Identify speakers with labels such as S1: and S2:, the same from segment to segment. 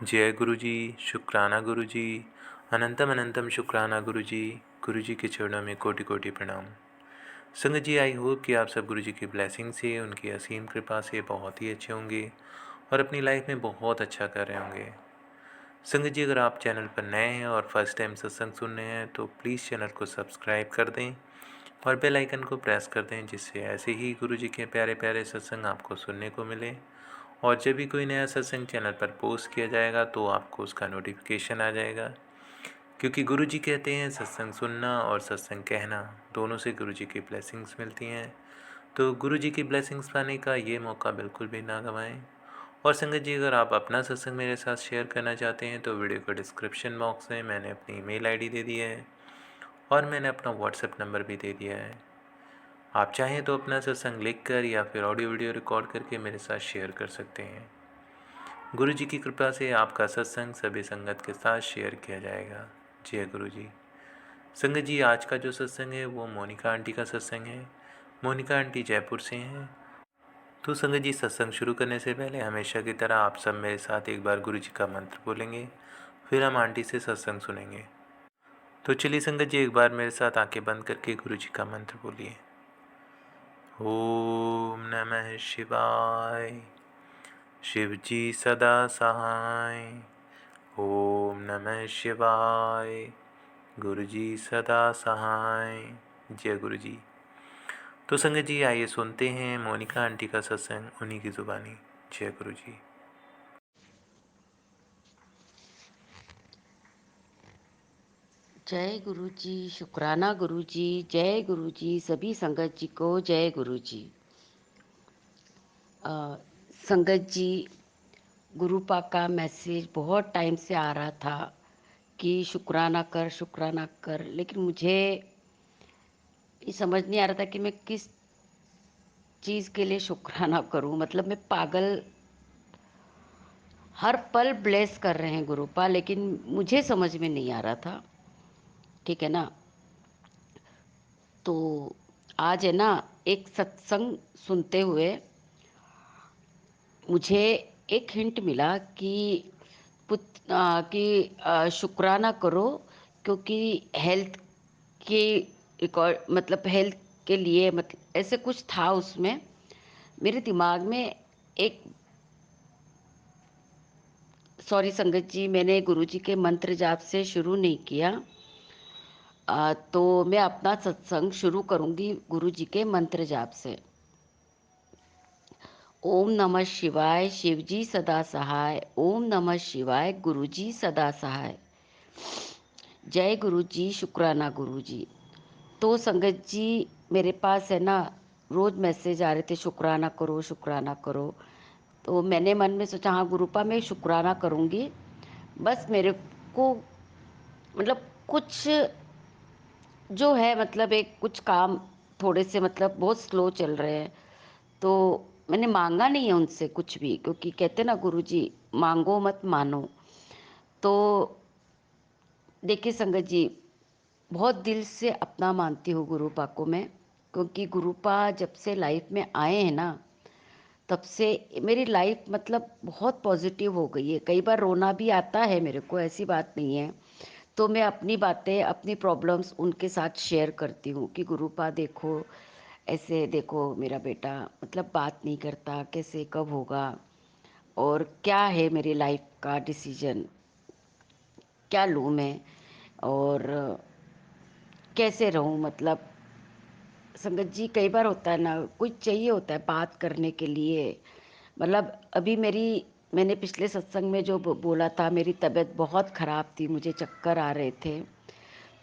S1: जय गुरु जी, शुक्राना गुरु जी, अनंतम अनंतम शुक्राना गुरु जी के चरणों में कोटि कोटि प्रणाम। संगत जी, आई होप कि आप सब गुरु जी की ब्लेसिंग से, उनकी असीम कृपा से बहुत ही अच्छे होंगे और अपनी लाइफ में बहुत अच्छा कर रहे होंगे। संगत जी, अगर आप चैनल पर नए हैं और फर्स्ट टाइम सत्संग सुन रहे हैं तो प्लीज़ चैनल को सब्सक्राइब कर दें और बेल आइकन को प्रेस कर दें, जिससे ऐसे ही गुरु जी के प्यारे प्यारे सत्संग आपको सुनने को मिले। और जब भी कोई नया सत्संग चैनल पर पोस्ट किया जाएगा तो आपको उसका नोटिफिकेशन आ जाएगा, क्योंकि गुरु जी कहते हैं सत्संग सुनना और सत्संग कहना दोनों से गुरु जी की ब्लेसिंग्स मिलती हैं। तो गुरु जी की ब्लेसिंग्स पाने का ये मौका बिल्कुल भी ना गंवाएं। और संगत जी, अगर आप अपना सत्संग मेरे साथ शेयर करना चाहते हैं तो वीडियो को डिस्क्रिप्शन बॉक्स में मैंने अपनी ईमेल आईडी दे दी है और मैंने अपना व्हाट्सएप नंबर भी दे दिया है। आप चाहें तो अपना सत्संग लिख कर या फिर ऑडियो वीडियो रिकॉर्ड करके मेरे साथ शेयर कर सकते हैं। गुरु जी की कृपा से आपका सत्संग सभी संगत के साथ शेयर किया जाएगा। जय गुरु जी। संगत जी, आज का जो सत्संग है वो मोनिका आंटी का सत्संग है। मोनिका आंटी जयपुर से हैं। तो संगत जी, सत्संग शुरू करने से पहले हमेशा की तरह आप सब मेरे साथ एक बार गुरु जी का मंत्र बोलेंगे, फिर हम आंटी से सत्संग सुनेंगे। तो चलिए संगत जी, एक बार मेरे साथ आंखें बंद करके गुरु जी का मंत्र बोलिए। ओम नमः शिवाय। शिव जी सदा सहाय। ओम नमः शिवाय। गुरु जी सदा सहाय। जय गुरु जी। तो संगत जी, आइए सुनते हैं मोनिका आंटी का सत्संग उन्हीं की जुबानी। जय गुरु जी।
S2: जय गुरु जी, शुक्राना गुरु जी, जय गुरु जी, सभी संगत जी को जय गुरु जी। संगत जी, गुरु पाक का मैसेज बहुत टाइम से आ रहा था कि शुक्राना कर, लेकिन मुझे ये समझ नहीं आ रहा था कि मैं किस चीज़ के लिए शुक्राना करूं। मतलब मैं पागल, हर पल ब्लेस कर रहे हैं गुरु पा, लेकिन मुझे समझ में नहीं आ रहा था। ठीक है ना। तो आज है ना, एक सत्संग सुनते हुए मुझे एक हिंट मिला कि शुक्राना करो, क्योंकि हेल्थ के रिकॉर्ड, मतलब हेल्थ के लिए, मतलब ऐसे कुछ था उसमें। मेरे दिमाग में एक, सॉरी संगत जी, मैंने गुरुजी के मंत्र जाप से शुरू नहीं किया। तो मैं अपना सत्संग शुरू करूंगी गुरुजी के मंत्र जाप से। ओम नमः शिवाय, शिवजी सदा सहाय। ओम नमः शिवाय, गुरुजी सदा सहाय। जय गुरु जी, शुक्राना गुरु जी। तो संगत जी, मेरे पास है ना, रोज मैसेज आ रहे थे शुक्राना करो शुक्राना करो। तो मैंने मन में सोचा हाँ गुरुपा मैं शुक्राना करूँगी। बस मेरे को, मतलब कुछ जो है, मतलब एक कुछ काम थोड़े से, मतलब बहुत स्लो चल रहे हैं। तो मैंने मांगा नहीं है उनसे कुछ भी, क्योंकि कहते ना गुरुजी, मांगो मत मानो। तो देखिए संगत जी, बहुत दिल से अपना मानती हूँ गुरुपा को मैं, क्योंकि गुरुपा जब से लाइफ में आए हैं ना, तब से मेरी लाइफ मतलब बहुत पॉजिटिव हो गई है। कई बार रोना भी आता है मेरे को, ऐसी बात नहीं है। तो मैं अपनी बातें, अपनी प्रॉब्लम्स उनके साथ शेयर करती हूँ कि गुरुपा देखो, ऐसे देखो मेरा बेटा मतलब बात नहीं करता, कैसे कब होगा, और क्या है मेरी लाइफ का डिसीजन, क्या लूँ मैं, और कैसे रहूँ। मतलब संगत जी, कई बार होता है ना, कुछ चाहिए होता है बात करने के लिए। मतलब अभी मैंने पिछले सत्संग में जो बोला था, मेरी तबीयत बहुत ख़राब थी, मुझे चक्कर आ रहे थे।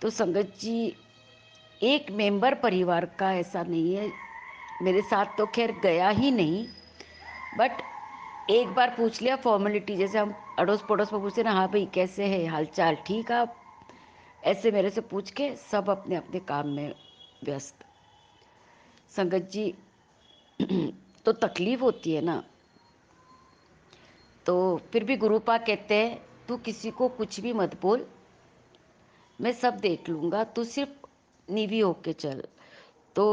S2: तो संगत जी, एक मेंबर परिवार का ऐसा नहीं है, मेरे साथ तो खैर गया ही नहीं, बट एक बार पूछ लिया फॉर्मेलिटी, जैसे हम अड़ोस पड़ोस में पूछते ना, हाँ भाई कैसे है, हालचाल ठीक आप, ऐसे मेरे से पूछ के सब अपने अपने काम में व्यस्त। संगत जी, तो तकलीफ होती है ना। तो फिर भी गुरुपा कहते हैं तू किसी को कुछ भी मत बोल, मैं सब देख लूँगा, तू सिर्फ नीवी होके चल। तो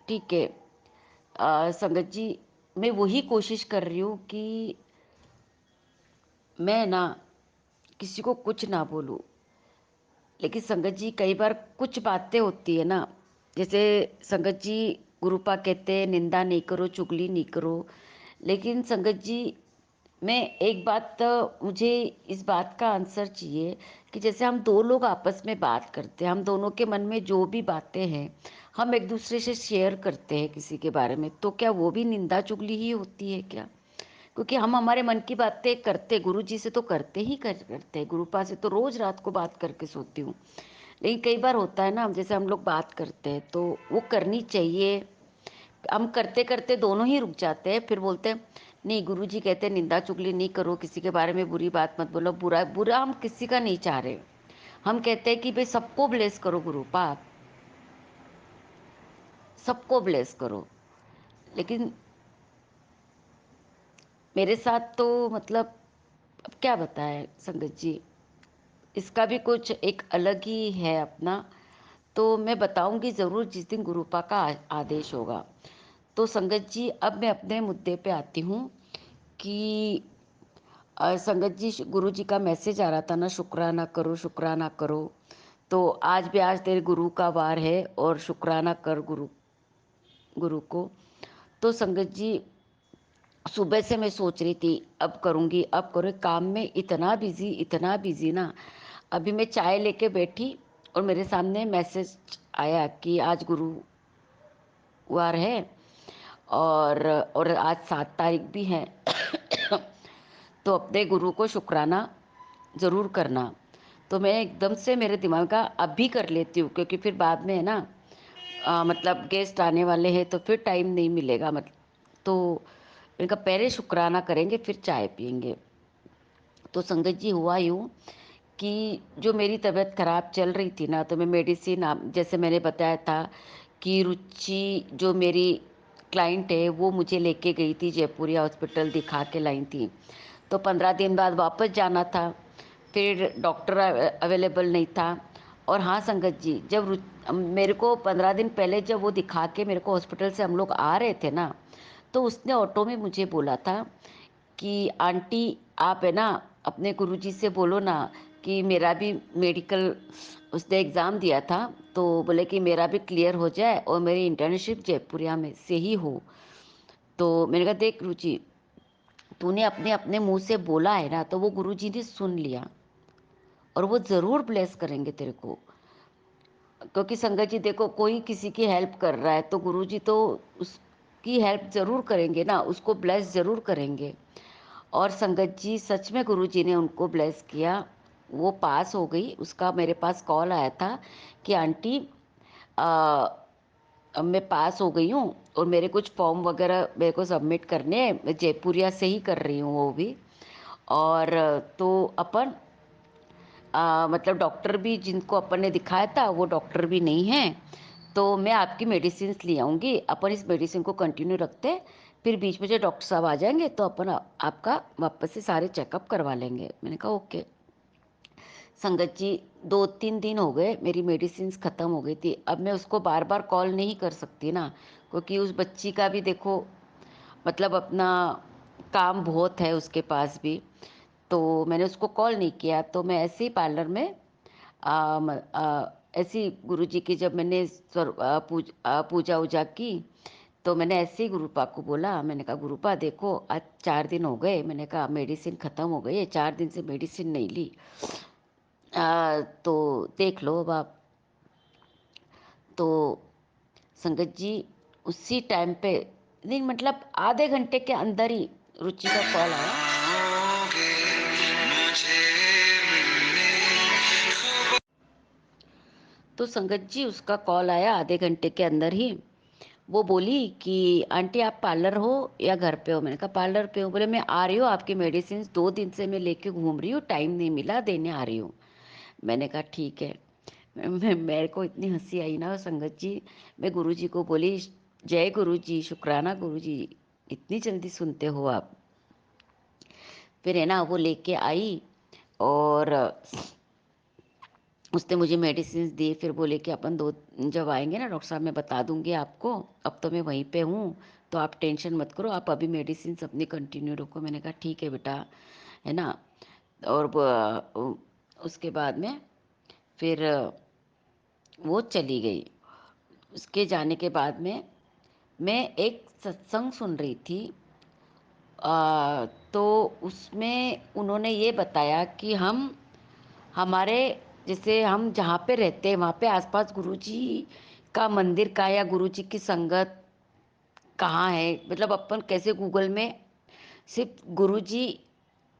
S2: ठीक है। संगत जी, मैं वही कोशिश कर रही हूँ कि मैं ना किसी को कुछ ना बोलूँ। लेकिन संगत जी कई बार कुछ बातें होती है ना, जैसे संगत जी गुरुपा कहते हैं निंदा नहीं करो, चुगली नहीं करो। लेकिन संगत जी मैं एक बात, मुझे इस बात का आंसर चाहिए कि जैसे हम दो लोग आपस में बात करते हैं, हम दोनों के मन में जो भी बातें हैं हम एक दूसरे से शेयर करते हैं किसी के बारे में, तो क्या वो भी निंदा चुगली ही होती है क्या? क्योंकि हम हमारे मन की बातें करते, गुरु जी से तो करते ही करते हैं, गुरुपा से तो रोज रात को बात करके सोती हूँ। लेकिन कई बार होता है ना, जैसे हम लोग बात करते हैं तो वो करनी चाहिए, हम करते करते दोनों ही रुक जाते हैं, फिर बोलते हैं नहीं गुरु जी कहते हैं निंदा चुगली नहीं करो, किसी के बारे में बुरी बात मत बोलो। बुरा बुरा हम किसी का नहीं चाह रहे, हम कहते हैं कि भाई सबको ब्लेस करो गुरुपा, आप सबको ब्लेस करो। लेकिन मेरे साथ तो मतलब अब क्या बताएं संगत जी, इसका भी कुछ एक अलग ही है अपना। तो मैं बताऊंगी ज़रूर जिस दिन गुरुपा का आदेश होगा। तो संगत जी अब मैं अपने मुद्दे पे आती हूँ कि संगत जी गुरु जी का मैसेज आ रहा था ना, शुक्राना करो शुक्राना करो। तो आज भी, आज तेरे गुरु का वार है और शुक्राना कर गुरु गुरु को। तो संगत जी सुबह से मैं सोच रही थी अब करूँगी अब करूँ, काम में इतना बिजी ना। अभी मैं चाय लेके बैठी और मेरे सामने मैसेज आया कि आज गुरुवार है और आज 7 तारीख भी है तो अपने गुरु को शुक्राना ज़रूर करना। तो मैं एकदम से मेरे दिमाग का अभी कर लेती हूँ, क्योंकि फिर बाद में है ना, मतलब गेस्ट आने वाले हैं तो फिर टाइम नहीं मिलेगा, मतलब तो इनका पहले शुक्राना करेंगे फिर चाय पियेंगे। तो संगत जी हुआ यूँ कि जो मेरी तबीयत ख़राब चल रही थी ना, तो मैं मेडिसिन, आप जैसे मैंने बताया था कि रुचि जो मेरी क्लाइंट है वो मुझे लेके गई थी जयपुरिया हॉस्पिटल, दिखा के लाई थी। तो 15 दिन बाद वापस जाना था, फिर डॉक्टर अवेलेबल नहीं था। और हाँ संगत जी, जब मेरे को 15 दिन पहले जब वो दिखा के मेरे को हॉस्पिटल से हम लोग आ रहे थे ना, तो उसने ऑटो में मुझे बोला था कि आंटी आप है ना अपने गुरुजी से बोलो ना कि मेरा भी मेडिकल, उसने एग्ज़ाम दिया था तो बोले कि मेरा भी क्लियर हो जाए और मेरी इंटर्नशिप जयपुरिया में से ही हो। तो मैंने कहा देख रुचि, तूने अपने अपने मुंह से बोला है ना, तो वो गुरुजी ने सुन लिया और वो ज़रूर ब्लेस करेंगे तेरे को। क्योंकि संगत जी देखो, कोई किसी की हेल्प कर रहा है तो गुरुजी तो उसकी हेल्प ज़रूर करेंगे ना, उसको ब्लेस ज़रूर करेंगे। और संगत जी सच में गुरुजी ने उनको ब्लेस किया, वो पास हो गई। उसका मेरे पास कॉल आया था कि आंटी अब मैं पास हो गई हूँ और मेरे कुछ फॉर्म वगैरह मेरे को सबमिट करने हैं, मैं जयपुरिया से ही कर रही हूँ वो भी। और तो अपन मतलब डॉक्टर भी जिनको अपन ने दिखाया था वो डॉक्टर भी नहीं है, तो मैं आपकी मेडिसिन ले आऊँगी, अपन इस मेडिसिन को कंटिन्यू रखते हैं, फिर बीच में जो डॉक्टर साहब आ जाएंगे तो अपन आपका वापस से सारे चेकअप करवा लेंगे। मैंने कहा ओके। संगत जी 2-3 दिन हो गए मेरी मेडिसिन ख़त्म हो गई थी, अब मैं उसको बार बार कॉल नहीं कर सकती ना, क्योंकि उस बच्ची का भी देखो मतलब अपना काम बहुत है उसके पास भी। तो मैंने उसको कॉल नहीं किया, तो मैं ऐसे ही पार्लर में ऐसे ही गुरुजी की जब मैंने पूजा वूजा की, तो मैंने ऐसे ही गुरुपा को बोला, मैंने कहा गुरुपा देखो आज 4 दिन हो गए, मैंने कहा मेडिसिन ख़त्म हो गई है, 4 दिन से मेडिसिन नहीं ली, तो देख लो अब आप। तो संगत जी उसी टाइम पे, नहीं मतलब आधे घंटे के अंदर ही रुचि का कॉल आया। तो संगत जी उसका कॉल आया आधे घंटे के अंदर ही। वो बोली कि आंटी आप पार्लर हो या घर पे हो? मैंने कहा पार्लर पे हूँ। बोले मैं आ रही हूँ, आपकी मेडिसिन 2 दिन से मैं लेके घूम रही हूँ, टाइम नहीं मिला, देने आ रही हूँ। मैंने कहा ठीक है। मेरे को इतनी हंसी आई ना संगत जी, मैं गुरु जी को बोली जय गुरु जी, शुक्राना गुरु जी, इतनी जल्दी सुनते हो आप। फिर है ना वो लेके आई और उसने मुझे मेडिसिन दी, फिर बोले कि अपन दो जब आएंगे ना डॉक्टर साहब मैं बता दूंगी आपको, अब तो मैं वहीं पे हूँ तो आप टेंशन मत करो, आप अभी मेडिसिन अपनी कंटिन्यू रखो। मैंने कहा ठीक है बेटा, है ना। और उसके बाद में फिर वो चली गई। उसके जाने के बाद में मैं एक सत्संग सुन रही थी। तो उसमें उन्होंने ये बताया कि हमारे जैसे हम जहाँ पे रहते हैं वहाँ पे आसपास गुरुजी का मंदिर का या गुरुजी की संगत कहाँ है, मतलब अपन कैसे गूगल में सिर्फ गुरुजी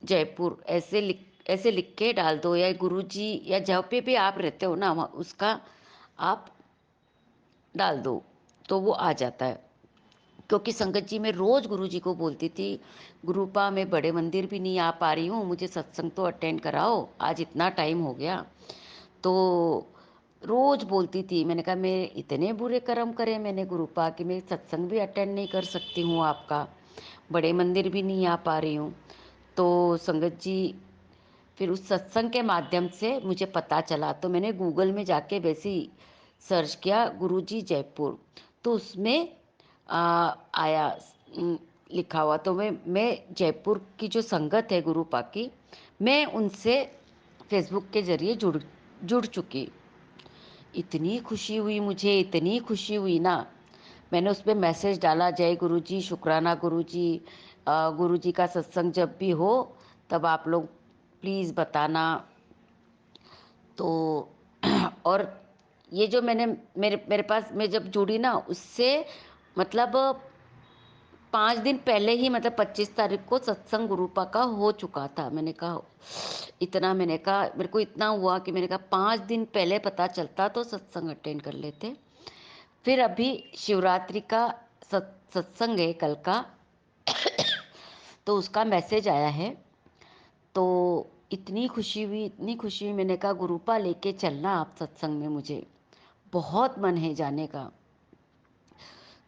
S2: जयपुर ऐसे लिख के डाल दो, या गुरुजी या जहाँ पे भी आप रहते हो ना उसका आप डाल दो तो वो आ जाता है। क्योंकि संगत जी मैं रोज़ गुरुजी को बोलती थी, गुरुपा मैं बड़े मंदिर भी नहीं आ पा रही हूँ, मुझे सत्संग तो अटेंड कराओ, आज इतना टाइम हो गया। तो रोज़ बोलती थी, मैंने कहा मैं इतने बुरे कर्म करे मैंने गुरुपा कि मैं सत्संग भी अटेंड नहीं कर सकती हूँ आपका, बड़े मंदिर भी नहीं आ पा रही हूँ। तो संगत जी फिर उस सत्संग के माध्यम से मुझे पता चला, तो मैंने गूगल में जाके वैसे ही सर्च किया गुरुजी जयपुर, तो उसमें आया लिखा हुआ। तो मैं जयपुर की जो संगत है गुरुपा की, मैं उनसे फेसबुक के ज़रिए जुड़ चुकी। इतनी खुशी हुई मुझे, इतनी खुशी हुई ना, मैंने उस पे मैसेज डाला, जय गुरुजी, शुक्राना गुरुजी, गुरुजी का सत्संग जब भी हो तब आप लोग प्लीज़ बताना। तो और ये जो मैंने मेरे मेरे पास मैं जब जुड़ी ना उससे मतलब 5 दिन पहले ही, मतलब 25 तारीख को सत्संग गुरुपा का हो चुका था। मैंने कहा इतना, मैंने कहा मेरे को इतना हुआ कि मैंने कहा 5 दिन पहले पता चलता तो सत्संग अटेंड कर लेते। फिर अभी शिवरात्रि का सत्संग है कल का, तो उसका मैसेज आया है। तो इतनी खुशी हुई, इतनी खुशी हुई, मैंने कहा गुरुपा लेके चलना आप सत्संग में, मुझे बहुत मन है जाने का।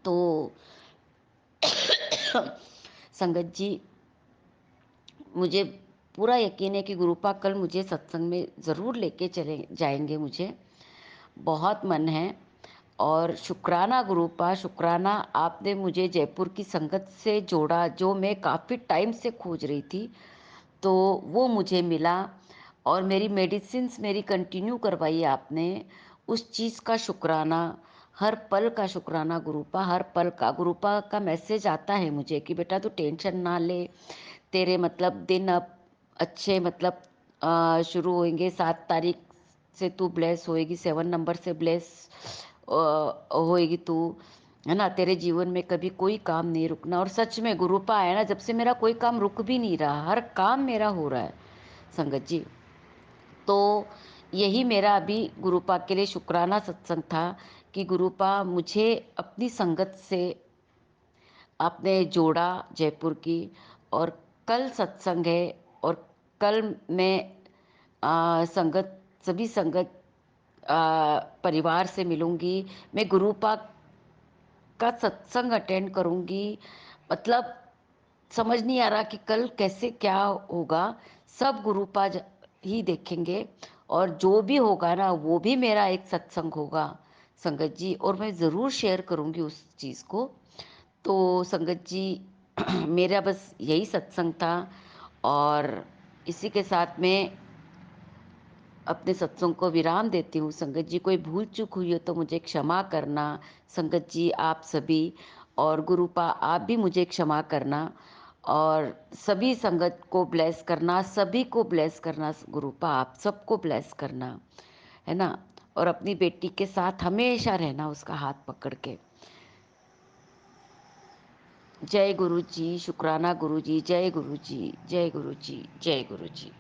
S2: तो संगत जी मुझे पूरा यकीन है कि गुरुपा कल मुझे सत्संग में ज़रूर लेके चले जाएंगे, मुझे बहुत मन है। और शुक्राना गुरुपा, शुक्राना आपने मुझे जयपुर की संगत से जोड़ा, जो मैं काफ़ी टाइम से खोज रही थी, तो वो मुझे मिला। और मेरी मेडिसिन्स मेरी कंटिन्यू करवाई आपने, उस चीज़ का शुक्राना, हर पल का शुक्राना गुरुपा, हर पल का। गुरुपा का मैसेज आता है मुझे कि बेटा तू टेंशन ना ले, तेरे मतलब दिन अब अच्छे मतलब शुरू होंगे। 7 तारीख से तू ब्लेस होएगी, 7 नंबर से ब्लेस होएगी तू, है ना। तेरे जीवन में कभी कोई काम नहीं रुकना। और सच में गुरुपा आया ना, जब से मेरा कोई काम रुक भी नहीं रहा, हर काम मेरा हो रहा है संगत जी। तो यही मेरा अभी गुरुपा के लिए शुक्राना सत्संग था कि गुरुपा मुझे अपनी संगत से आपने जोड़ा जयपुर की। और कल सत्संग है, और कल मैं संगत, सभी संगत परिवार से मिलूंगी। मैं गुरुपा का सत्संग अटेंड करूंगी। मतलब समझ नहीं आ रहा कि कल कैसे क्या होगा, सब गुरुपा ही देखेंगे। और जो भी होगा ना वो भी मेरा एक सत्संग होगा संगत जी, और मैं ज़रूर शेयर करूंगी उस चीज़ को। तो संगत जी मेरा बस यही सत्संग था। और इसी के साथ में अपने सत्संग को विराम देती हूँ। संगत जी कोई भूल चूक हुई हो तो मुझे क्षमा करना संगत जी, आप सभी। और गुरुपा आप भी मुझे क्षमा करना, और सभी संगत को ब्लेस करना, सभी को ब्लेस करना गुरुपा, आप सबको ब्लेस करना, है ना। और अपनी बेटी के साथ हमेशा रहना, उसका हाथ पकड़ के। जय गुरु जी, शुक्राना गुरु जी, जय गुरु जी, जय गुरु जी, जय गुरु जी।